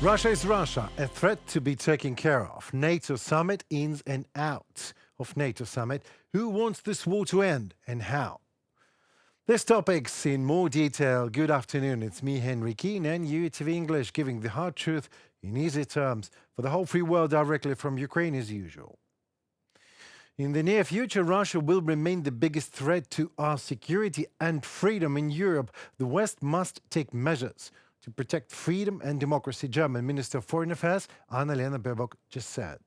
Russia is Russia, a threat to be taken care of. NATO summit, ins and outs of NATO summit. Who wants this war to end and how? These topics in more detail. Good afternoon, it's me, Henry Kean, and UATV English, giving the hard truth in easy terms for the whole free world directly from Ukraine as usual. In the near future, Russia will remain the biggest threat to our security and freedom in Europe. The West must take measures to protect freedom and democracy, German Minister of Foreign Affairs Annalena Baerbock just said.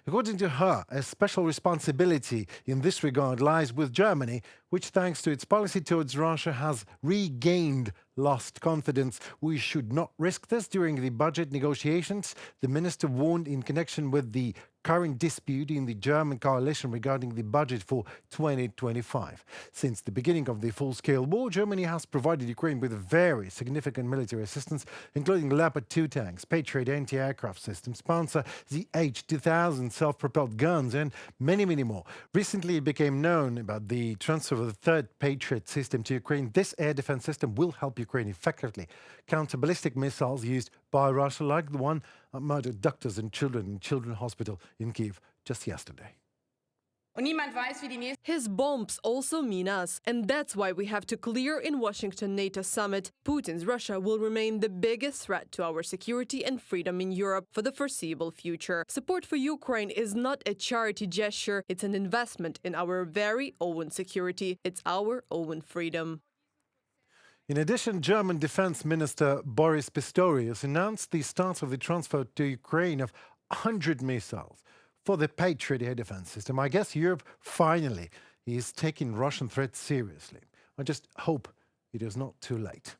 According to her, a special responsibility in this regard lies with Germany, which, thanks to its policy towards Russia, has regained lost confidence. We should not risk this during the budget negotiations, the minister warned in connection with the current dispute in the German coalition regarding the budget for 2025. Since the beginning of the full-scale war, Germany has provided Ukraine with very significant military assistance, including Leopard 2 tanks, Patriot anti-aircraft systems, Panzer, the H-2000 self-propelled guns, and many, many more. Recently, it became known about the transfer of the third Patriot system to Ukraine. This air defense system will help Ukraine effectively counter ballistic missiles used by Russia, like the one that murdered doctors and children in Children's Hospital in Kyiv just yesterday. His bombs also mean us, and that's why we have to clear in Washington NATO summit. Putin's Russia will remain the biggest threat to our security and freedom in Europe for the foreseeable future. Support for Ukraine is not a charity gesture, it's an investment in our very own security. It's our own freedom. In addition, German Defense Minister Boris Pistorius announced the start of the transfer to Ukraine of 100 missiles for the Patriot air defense system. I guess Europe finally is taking Russian threats seriously. I just hope it is not too late.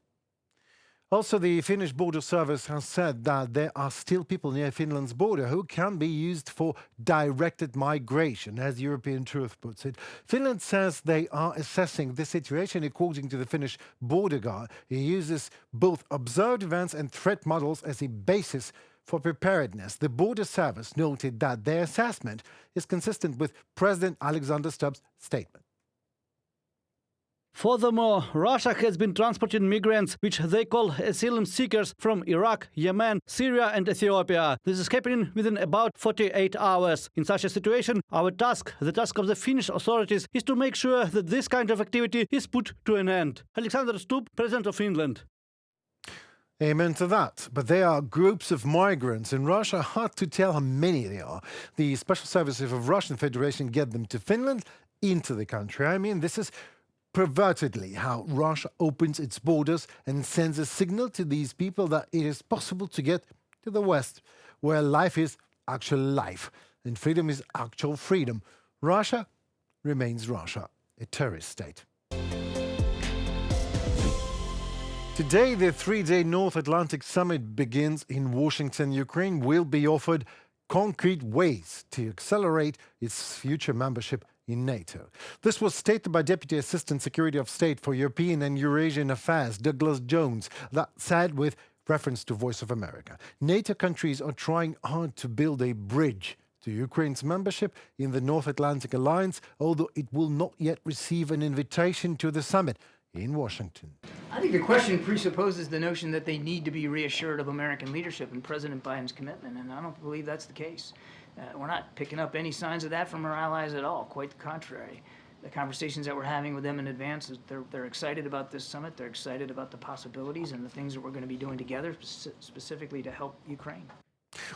Also, the Finnish border service has said that there are still people near Finland's border who can be used for directed migration, as European Truth puts it. Finland says they are assessing the situation. According to the Finnish border guard, he uses both observed events and threat models as a basis for preparedness. The border service noted that their assessment is consistent with President Alexander Stubb's statement. Furthermore, Russia has been transporting migrants, which they call asylum seekers, from Iraq, Yemen, Syria and Ethiopia. This is happening within about 48 hours. In such a situation, our task, the task of the Finnish authorities, is to make sure that this kind of activity is put to an end. Alexander Stubb, President of Finland. Amen to that. But there are groups of migrants in Russia. Hard to tell how many there are. The special services of Russian Federation get them to Finland, into the country. I mean, this is pervertedly how Russia opens its borders and sends a signal to these people that it is possible to get to the West, where life is actual life and freedom is actual freedom. Russia remains Russia, a terrorist state. Today, the three-day North Atlantic Summit begins in Washington. Ukraine will be offered concrete ways to accelerate its future membership in NATO. This was stated by Deputy Assistant Secretary of State for European and Eurasian Affairs, Douglas Jones, that said with reference to Voice of America. NATO countries are trying hard to build a bridge to Ukraine's membership in the North Atlantic Alliance, although it will not yet receive an invitation to the summit in Washington. I think the question presupposes the notion that they need to be reassured of American leadership and President Biden's commitment, and I don't believe that's the case. We're not picking up any signs of that from our allies at all, quite the contrary. The conversations that we're having with them in advance, they're excited about this summit, they're excited about the possibilities and the things that we're going to be doing together, specifically to help Ukraine.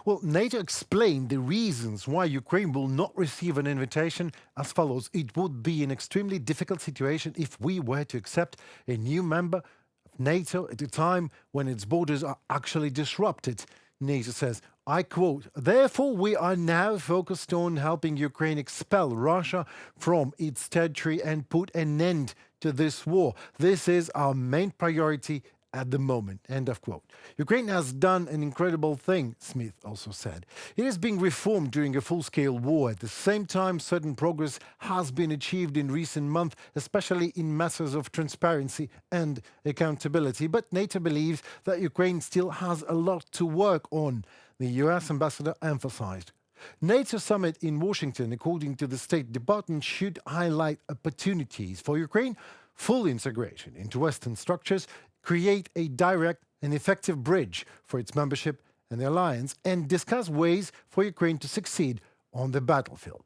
Well, NATO explained the reasons why Ukraine will not receive an invitation as follows. It would be an extremely difficult situation if we were to accept a new member of NATO at a time when its borders are actually disrupted. NATO says, I quote, therefore we are now focused on helping Ukraine expel Russia from its territory and put an end to this war. This is our main priority at the moment, end of quote. Ukraine has done an incredible thing, Smith also said. It is being reformed during a full-scale war. At the same time, certain progress has been achieved in recent months, especially in matters of transparency and accountability. But NATO believes that Ukraine still has a lot to work on, the US ambassador emphasized. NATO summit in Washington, according to the State Department, should highlight opportunities for Ukraine, full integration into Western structures, create a direct an effective bridge for its membership and the alliance, and discuss ways for Ukraine to succeed on the battlefield.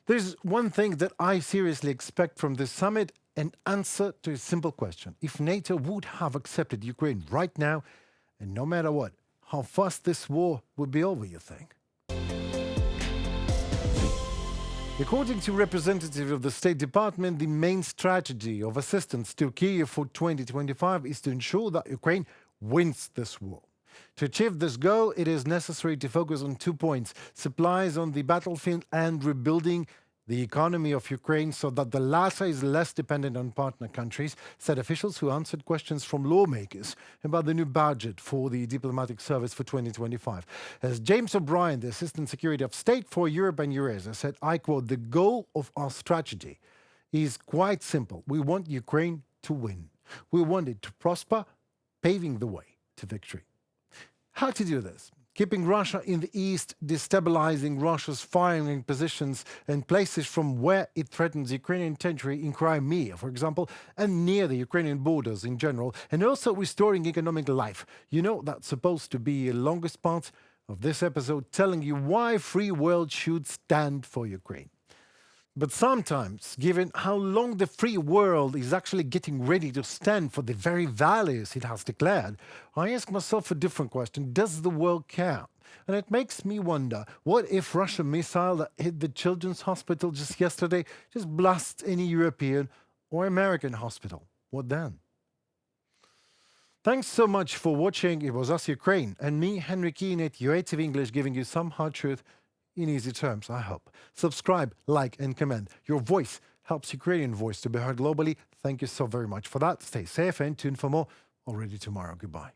There's one thing that I seriously expect from this summit, an answer to a simple question. If NATO would have accepted Ukraine right now, and no matter what, how fast this war would be over, you think? According to representatives of the State Department, the main strategy of assistance to Kyiv for 2025 is to ensure that Ukraine wins this war. To achieve this goal, it is necessary to focus on 2 points: supplies on the battlefield and rebuilding the economy of Ukraine so that the latter is less dependent on partner countries, said officials who answered questions from lawmakers about the new budget for the diplomatic service for 2025. As James OBrien, the Assistant Secretary of State for Europe and Eurasia, said, I quote, "The goal of our strategy is quite simple. We want Ukraine to win. We want it to prosper, paving the way to victory." How to do this? Keeping Russia in the east, destabilizing Russia's firing positions and places from where it threatens Ukrainian territory in Crimea, for example, and near the Ukrainian borders in general, and also restoring economic life. You know, that's supposed to be the longest part of this episode, telling you why free world should stand for Ukraine. But sometimes, given how long the free world is actually getting ready to stand for the very values it has declared, I ask myself a different question. Does the world care? And it makes me wonder, what if Russian missile that hit the children's hospital just yesterday just blasts any European or American hospital? What then? Thanks so much for watching. It was Us Ukraine and me, Henry Kean at UATV English, giving you some hard truth in easy terms, I hope. Subscribe, like, and comment. Your voice helps Ukrainian voice to be heard globally. Thank you so very much for that. Stay safe and tuned for more already tomorrow. Goodbye.